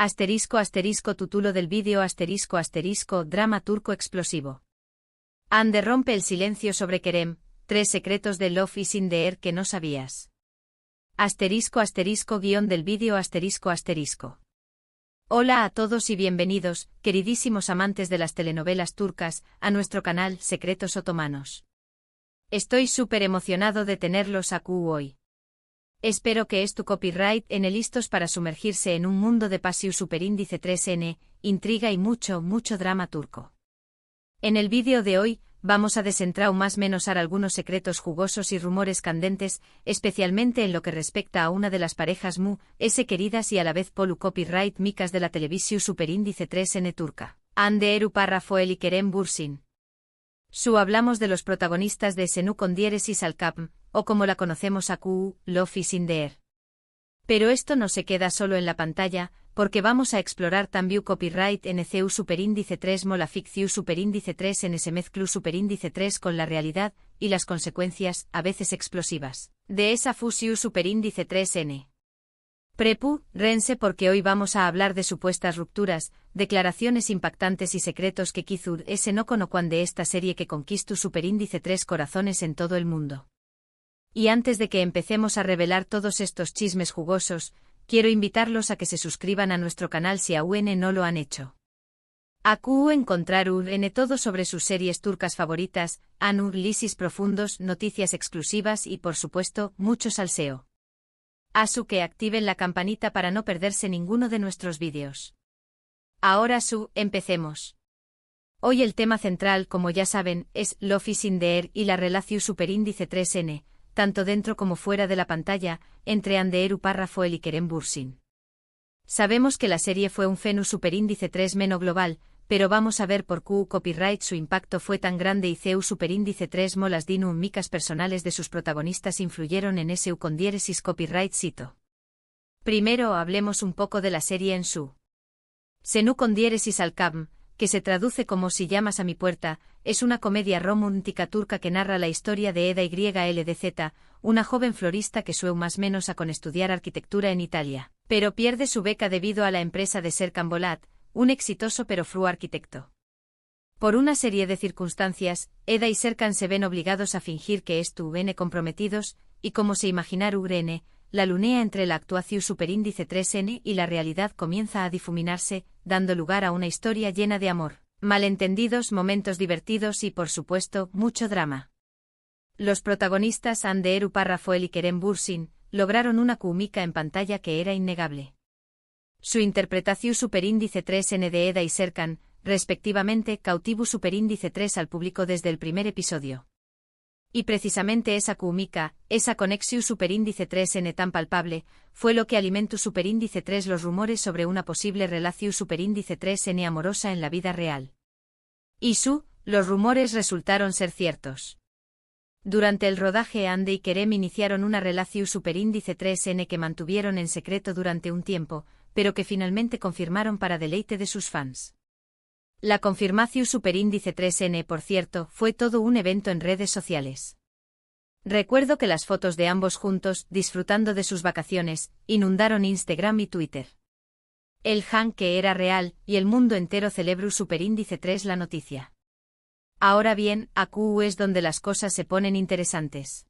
Asterisco asterisco título del vídeo asterisco asterisco drama turco explosivo. Hande rompe el silencio sobre Kerem, 3 secretos de Love is in the air que no sabías. Asterisco asterisco guión del vídeo asterisco asterisco. Hola a todos y bienvenidos, queridísimos amantes de las telenovelas turcas, a nuestro canal Secretos Otomanos. Estoy súper emocionado de tenerlos aquí hoy. Espero que tu copyright listos para sumergirse en un mundo de pasión superíndice 3N, intriga y mucho drama turco. En el vídeo de hoy, vamos a desentrar más menos algunos secretos jugosos y rumores candentes, especialmente en lo que respecta a una de las parejas queridas y a la vez polu copyright micas de la televisión superíndice 3N turca, Hande Erupar y Kerem Bürsin. Hablamos de los protagonistas de Senu con diéresis al cap, o como la conocemos aquí, Love is in the air. Pero esto no se queda solo en la pantalla, porque vamos a explorar también copyright NCU superíndice 3 la ficción superíndice 3 se mezclu superíndice 3 con la realidad, y las consecuencias, a veces explosivas, de esa fusión superíndice 3N. Prepu, rense porque hoy vamos a hablar de supuestas rupturas, declaraciones impactantes y secretos que quizud no conozcan de esta serie que conquistó superíndice 3 corazones en todo el mundo. Y antes de que empecemos a revelar todos estos chismes jugosos, quiero invitarlos a que se suscriban a nuestro canal si aún no lo han hecho. Aquí encontrar todo sobre sus series turcas favoritas, análisis profundos, noticias exclusivas y por supuesto, mucho salseo. Que activen la campanita para no perderse ninguno de nuestros vídeos. Ahora empecemos. Hoy el tema central, como ya saben, es Love is in the air y la relación superíndice 3N, tanto dentro como fuera de la pantalla, entre Hande Erupar y Kerem Bürsin. Sabemos que la serie fue un fenómeno superíndice 3 global, pero vamos a ver por qué copyright su impacto fue tan grande y CEU superíndice 3 las dinâmicas personales de sus protagonistas influyeron en ese con diéresis copyright cito. Primero hablemos un poco de la serie en su. Senu con diéresis al cap, que se traduce como Si llamas a mi puerta, es una comedia romántica turca que narra la historia de Eda YLDZ, una joven florista que más menos a con estudiar arquitectura en Italia, pero pierde su beca debido a la empresa de Serkan Bolat, un exitoso pero frío arquitecto. Por una serie de circunstancias, Eda y Serkan se ven obligados a fingir que estuvieron comprometidos, y como se imaginar Urene, la lunea entre la actuación superíndice 3N y la realidad comienza a difuminarse, dando lugar a una historia llena de amor, malentendidos, momentos divertidos y por supuesto, mucho drama. Los protagonistas Hande Erupar y Kerem Bürsin lograron una química en pantalla que era innegable. Su interpretación superíndice 3N de Eda y Serkan, respectivamente, cautivó superíndice 3 al público desde el primer episodio. Y precisamente esa química, esa conexión superíndice 3N tan palpable, fue lo que alimentó superíndice 3 los rumores sobre una posible relación superíndice 3N amorosa en la vida real. Y los rumores resultaron ser ciertos. Durante el rodaje Hande y Kerem iniciaron una relación superíndice 3N que mantuvieron en secreto durante un tiempo, pero que finalmente confirmaron para deleite de sus fans. La confirmación superíndice 3N, por cierto, fue todo un evento en redes sociales. Recuerdo que las fotos de ambos juntos, disfrutando de sus vacaciones, inundaron Instagram y Twitter. El hang que era real, y el mundo entero celebró superíndice 3 la noticia. Ahora bien, aquí es donde las cosas se ponen interesantes.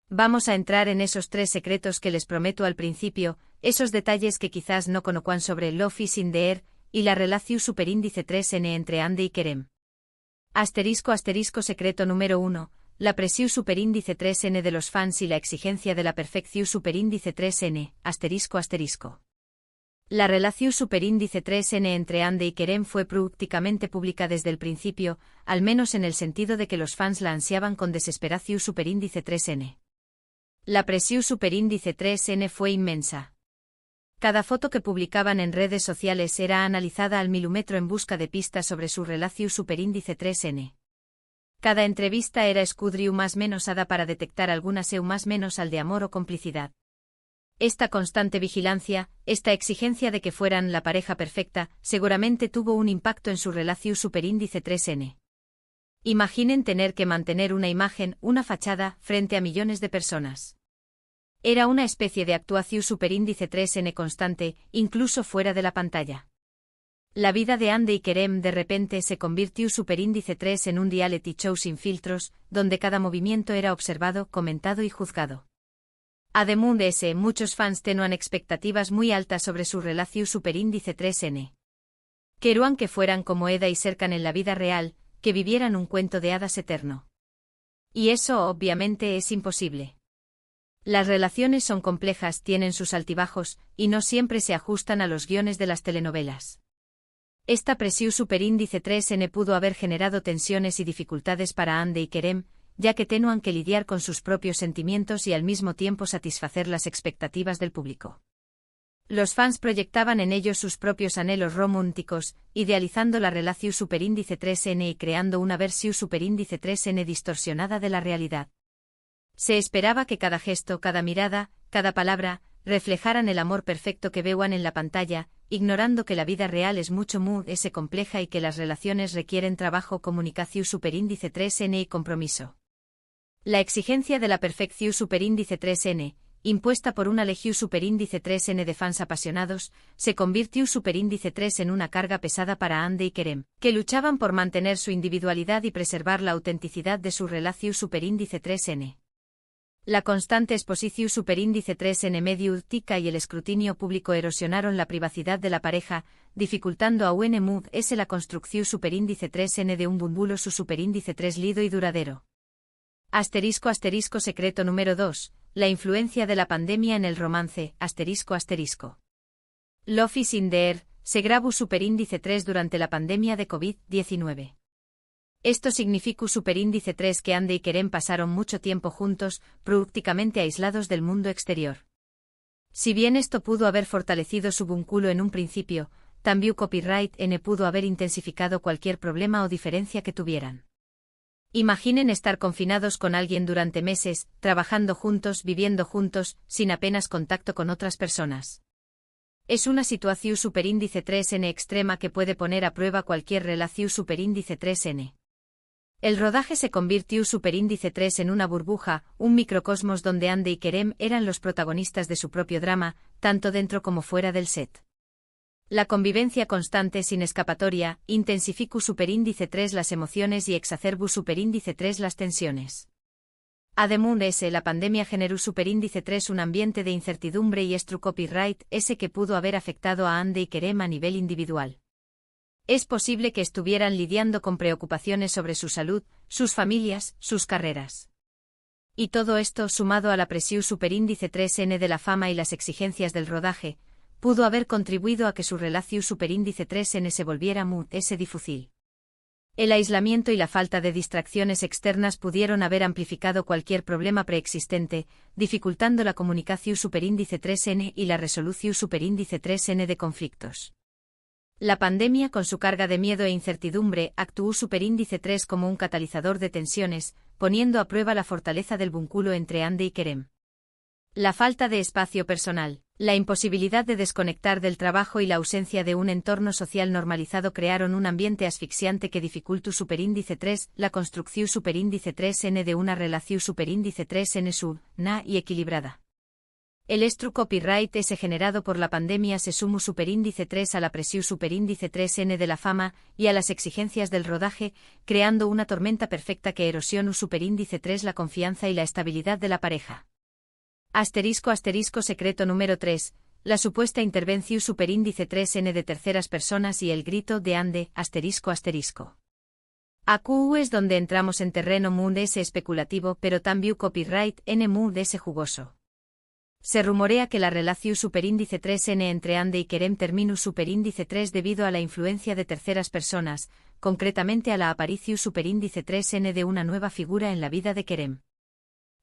Vamos a entrar en esos 3 secretos que les prometo al principio, esos detalles que quizás no conozcan sobre Love is in the air y la relación superíndice 3N entre Hande y Kerem. Asterisco secreto número 1, la presión superíndice 3N de los fans y la exigencia de la perfección superíndice 3N, asterisco. La relación superíndice 3N entre Hande y Kerem fue prácticamente pública desde el principio, al menos en el sentido de que los fans la ansiaban con desesperación superíndice 3N. La presión superíndice 3N fue inmensa. Cada foto que publicaban en redes sociales era analizada al milímetro en busca de pistas sobre su relación superíndice 3N. Cada entrevista era escudriu más menos ada para detectar alguna seu más menos al de amor o complicidad. Esta constante vigilancia, esta exigencia de que fueran la pareja perfecta, seguramente tuvo un impacto en su relación superíndice 3N. Imaginen tener que mantener una imagen, una fachada, frente a millones de personas. Era una especie de actuación superíndice 3n constante, incluso fuera de la pantalla. La vida de Andy y Kerem de repente se convirtió superíndice 3 en un reality show sin filtros, donde cada movimiento era observado, comentado y juzgado. Además de ese, muchos fans tenían expectativas muy altas sobre su relación superíndice 3n. Querían que fueran como Eda y Serkan en la vida real, que vivieran un cuento de hadas eterno. Y eso obviamente es imposible. Las relaciones son complejas, tienen sus altibajos, y no siempre se ajustan a los guiones de las telenovelas. Esta presión superíndice 3n pudo haber generado tensiones y dificultades para Andy y Kerem, ya que tenían que lidiar con sus propios sentimientos y al mismo tiempo satisfacer las expectativas del público. Los fans proyectaban en ellos sus propios anhelos románticos, idealizando la relación superíndice 3n y creando una versión superíndice 3n distorsionada de la realidad. Se esperaba que cada gesto, cada mirada, cada palabra, reflejaran el amor perfecto que veían en la pantalla, ignorando que la vida real es mucho más compleja y que las relaciones requieren trabajo, comunicación superíndice 3n y compromiso. La exigencia de la perfección superíndice 3n, impuesta por una legión superíndice 3n de fans apasionados, se convirtió superíndice 3 en una carga pesada para Andy y Kerem, que luchaban por mantener su individualidad y preservar la autenticidad de su relación superíndice 3n. La constante exposición superíndice 3n mediática y el escrutinio público erosionaron la privacidad de la pareja, dificultando aún más la construcción superíndice 3n de un vínculo su superíndice 3 lido y duradero. Asterisco secreto número 2. La influencia de la pandemia en el romance, asterisco. Love is in the air, se grabó superíndice 3 durante la pandemia de COVID-19. Esto significó superíndice 3 que Andy y Kerem pasaron mucho tiempo juntos, prácticamente aislados del mundo exterior. Si bien esto pudo haber fortalecido su vínculo en un principio, también Copyright pudo haber intensificado cualquier problema o diferencia que tuvieran. Imaginen estar confinados con alguien durante meses, trabajando juntos, viviendo juntos, sin apenas contacto con otras personas. Es una situación superíndice 3n extrema que puede poner a prueba cualquier relación superíndice 3n. El rodaje se convirtió superíndice 3 en una burbuja, un microcosmos donde Andy y Kerem eran los protagonistas de su propio drama, tanto dentro como fuera del set. La convivencia constante sin escapatoria, intensificó superíndice 3 las emociones y exacerbó superíndice 3 las tensiones. Además de ese, la pandemia generó superíndice 3 un ambiente de incertidumbre y copyright ese que pudo haber afectado a Andy y Kerem a nivel individual. Es posible que estuvieran lidiando con preocupaciones sobre su salud, sus familias, sus carreras. Y todo esto, sumado a la presión superíndice 3n de la fama y las exigencias del rodaje, pudo haber contribuido a que su relación superíndice 3n se volviera difícil. El aislamiento y la falta de distracciones externas pudieron haber amplificado cualquier problema preexistente, dificultando la comunicación superíndice 3n y la resolución superíndice 3n de conflictos. La pandemia, con su carga de miedo e incertidumbre, actuó superíndice 3 como un catalizador de tensiones, poniendo a prueba la fortaleza del vínculo entre Andy y Kerem. La falta de espacio personal, la imposibilidad de desconectar del trabajo y la ausencia de un entorno social normalizado crearon un ambiente asfixiante que dificultó superíndice 3, la construcción superíndice 3n de una relación superíndice 3n na y equilibrada. El copyright ese generado por la pandemia se sumó superíndice 3 a la presión superíndice 3n de la fama y a las exigencias del rodaje, creando una tormenta perfecta que erosionó superíndice 3 la confianza y la estabilidad de la pareja. Asterisco secreto número 3, la supuesta intervención superíndice 3n de terceras personas y el grito de Andy, asterisco. Aquí es donde entramos en terreno ese especulativo pero también copyright ese jugoso. Se rumorea que la relación superíndice 3n entre Andy y Kerem terminó superíndice 3 debido a la influencia de terceras personas, concretamente a la aparición superíndice 3n de una nueva figura en la vida de Kerem.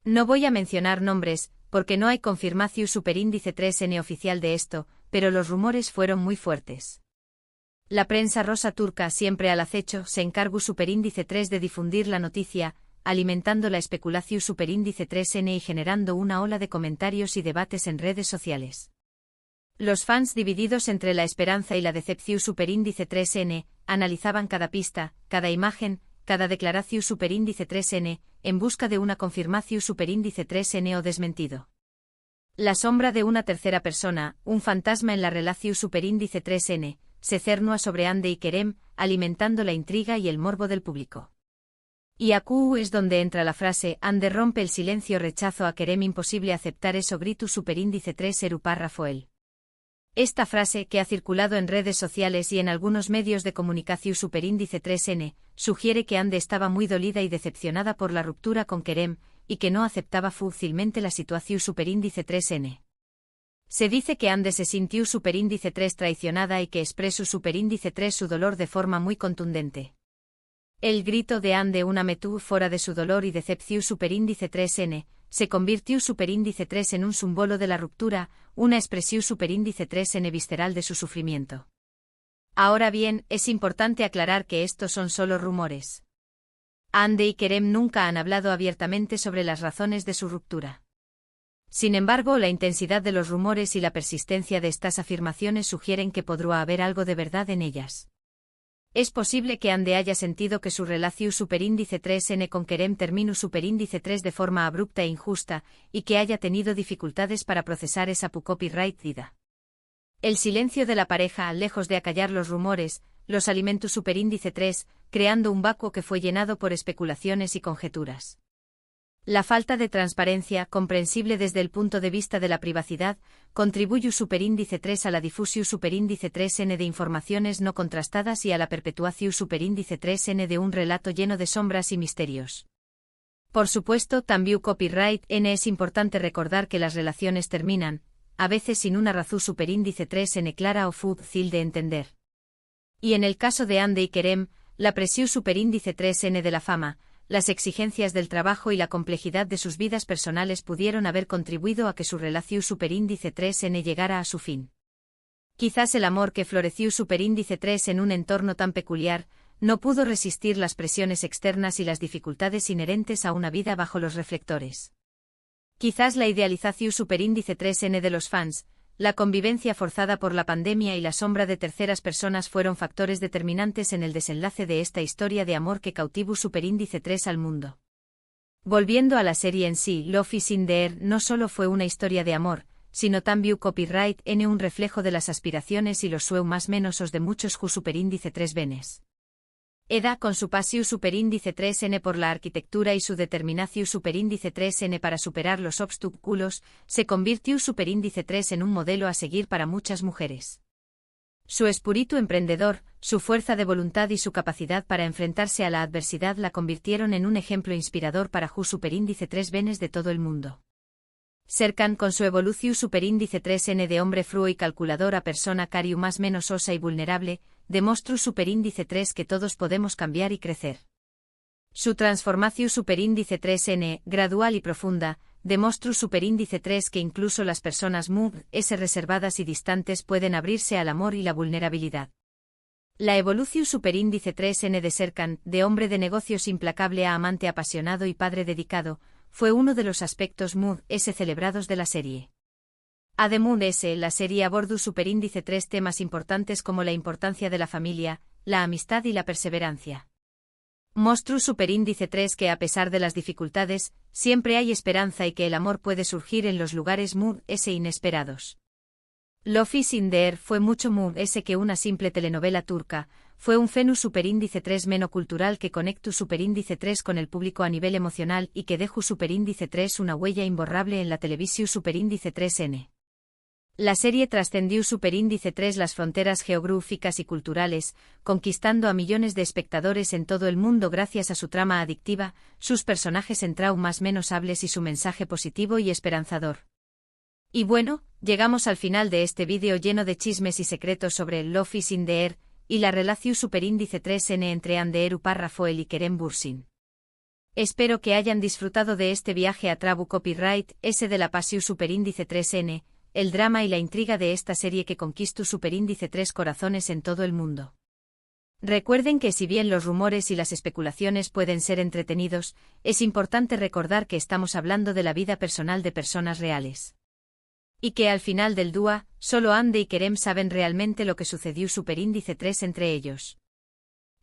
No voy a mencionar nombres, porque no hay confirmación superíndice 3n oficial de esto, pero los rumores fueron muy fuertes. La prensa rosa turca, siempre al acecho, se encargó superíndice 3 de difundir la noticia, alimentando la especulación superíndice 3n y generando una ola de comentarios y debates en redes sociales. Los fans, divididos entre la esperanza y la decepción superíndice 3n, analizaban cada pista, cada imagen, cada declaración superíndice 3n, en busca de una confirmación superíndice 3n o desmentido. La sombra de una tercera persona, un fantasma en la relación superíndice 3N, se cernua sobre Ande y Kerem, alimentando la intriga y el morbo del público. Y aquí es donde entra la frase, Ande rompe el silencio rechazo a Kerem imposible aceptar eso gritu superíndice 3 eru párrafo el. Esta frase, que ha circulado en redes sociales y en algunos medios de comunicación superíndice 3N, sugiere que Ande estaba muy dolida y decepcionada por la ruptura con Kerem, y que no aceptaba fácilmente la situación superíndice 3N. Se dice que Ande se sintió superíndice 3 traicionada y que expresó superíndice 3 su dolor de forma muy contundente. El grito de Ande una metú fora de su dolor y decepción superíndice 3N, se convirtió superíndice 3 en un símbolo de la ruptura, una expresión superíndice 3N visceral de su sufrimiento. Ahora bien, es importante aclarar que estos son solo rumores. Ande y Kerem nunca han hablado abiertamente sobre las razones de su ruptura. Sin embargo, la intensidad de los rumores y la persistencia de estas afirmaciones sugieren que podría haber algo de verdad en ellas. Es posible que Ande haya sentido que su relación superíndice 3N con Kerem terminó superíndice 3 de forma abrupta e injusta, y que haya tenido dificultades para procesar esa copyright dida. El silencio de la pareja, lejos de acallar los rumores, los alimentó superíndice 3, creando un vacuo que fue llenado por especulaciones y conjeturas. La falta de transparencia, comprensible desde el punto de vista de la privacidad, contribuye superíndice 3 a la difusión superíndice 3N de informaciones no contrastadas y a la perpetuación superíndice 3N de un relato lleno de sombras y misterios. Por supuesto, también copyright N es importante recordar que las relaciones terminan, a veces sin una razón superíndice 3N clara o fácil de entender. Y en el caso de Ande y Kerem, la presión superíndice 3N de la fama, las exigencias del trabajo y la complejidad de sus vidas personales pudieron haber contribuido a que su relación superíndice 3N llegara a su fin. Quizás el amor que floreció superíndice 3 en un entorno tan peculiar, no pudo resistir las presiones externas y las dificultades inherentes a una vida bajo los reflectores. Quizás la idealización superíndice 3N de los fans, la convivencia forzada por la pandemia y la sombra de terceras personas fueron factores determinantes en el desenlace de esta historia de amor que cautivó superíndice 3 al mundo. Volviendo a la serie en sí, Love is in the Air no solo fue una historia de amor, sino también copyright N un reflejo de las aspiraciones y los sueños más menosos de muchos ju superíndice 3 venes. Eda con su pasión superíndice 3N por la arquitectura y su determinación superíndice 3N para superar los obstáculos, se convirtió superíndice 3 en un modelo a seguir para muchas mujeres. Su espíritu emprendedor, su fuerza de voluntad y su capacidad para enfrentarse a la adversidad la convirtieron en un ejemplo inspirador para ju superíndice 3 venes de todo el mundo. Serkan con su evolución superíndice 3N de hombre frío y calculador a persona cariu más menos osa y vulnerable, demostró superíndice 3 que todos podemos cambiar y crecer. Su transformación superíndice 3N, gradual y profunda, demostró superíndice 3 que incluso las personas reservadas y distantes pueden abrirse al amor y la vulnerabilidad. La evolución superíndice 3N de Serkan, de hombre de negocios implacable a amante apasionado y padre dedicado, fue uno de los aspectos celebrados de la serie. Además, la serie abordó superíndice 3 temas importantes como la importancia de la familia, la amistad y la perseverancia. Mostró superíndice 3 que a pesar de las dificultades, siempre hay esperanza y que el amor puede surgir en los lugares inesperados. Love is in the Air fue mucho que una simple telenovela turca, fue un fenus superíndice 3 menocultural que conectó superíndice 3 con el público a nivel emocional y que dejó superíndice 3 una huella imborrable en la televisión superíndice 3N. La serie trascendió superíndice 3 las fronteras geográficas y culturales, conquistando a millones de espectadores en todo el mundo gracias a su trama adictiva, sus personajes en traumas menos hables y su mensaje positivo y esperanzador. Y bueno, llegamos al final de este vídeo lleno de chismes y secretos sobre Love is in the Air y la relación superíndice 3N entre Ande eru párrafo el y Kerem Bürsin. Espero que hayan disfrutado de este viaje a Trabu Copyright S de la pasión superíndice 3N, el drama y la intriga de esta serie que conquistó superíndice 3 corazones en todo el mundo. Recuerden que si bien los rumores y las especulaciones pueden ser entretenidos, es importante recordar que estamos hablando de la vida personal de personas reales. Y que al final del dúa, solo Ande y Kerem saben realmente lo que sucedió superíndice 3 entre ellos.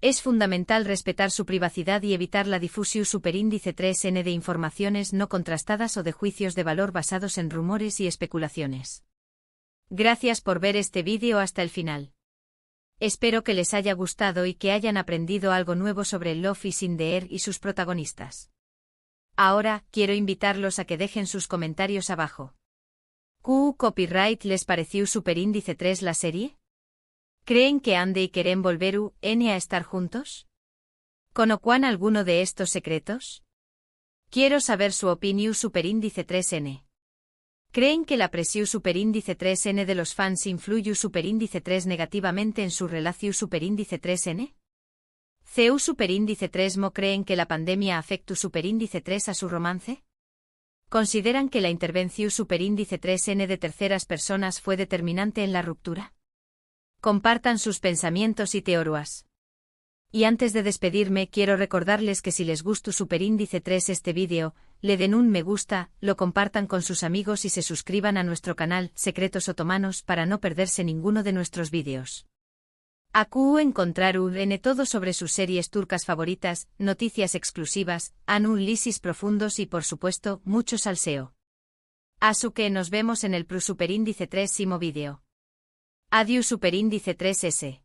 Es fundamental respetar su privacidad y evitar la difusión superíndice 3N de informaciones no contrastadas o de juicios de valor basados en rumores y especulaciones. Gracias por ver este vídeo hasta el final. Espero que les haya gustado y que hayan aprendido algo nuevo sobre el Love is in the air y sus protagonistas. Ahora, quiero invitarlos a que dejen sus comentarios abajo. ¿Qué copyright les pareció superíndice 3 la serie? ¿Creen que Ande y Kerem volveru a estar juntos? ¿Conocen alguno de estos secretos? Quiero saber su opinión superíndice 3N. ¿Creen que la presión superíndice 3N de los fans influye superíndice 3 negativamente en su relación superíndice 3N? ¿CU superíndice 3 mo creen que la pandemia afecta superíndice 3 a su romance? ¿Consideran que la intervención superíndice 3N de terceras personas fue determinante en la ruptura? Compartan sus pensamientos y teorías. Y antes de despedirme quiero recordarles que si les gustó superíndice 3 este vídeo, le den un me gusta, lo compartan con sus amigos y se suscriban a nuestro canal Secretos Otomanos para no perderse ninguno de nuestros vídeos. Aquí encontraron todo sobre sus series turcas favoritas, noticias exclusivas, análisis profundos y por supuesto, mucho salseo. Así que nos vemos en el superíndice 3 vídeo. Adiós superíndice 3S.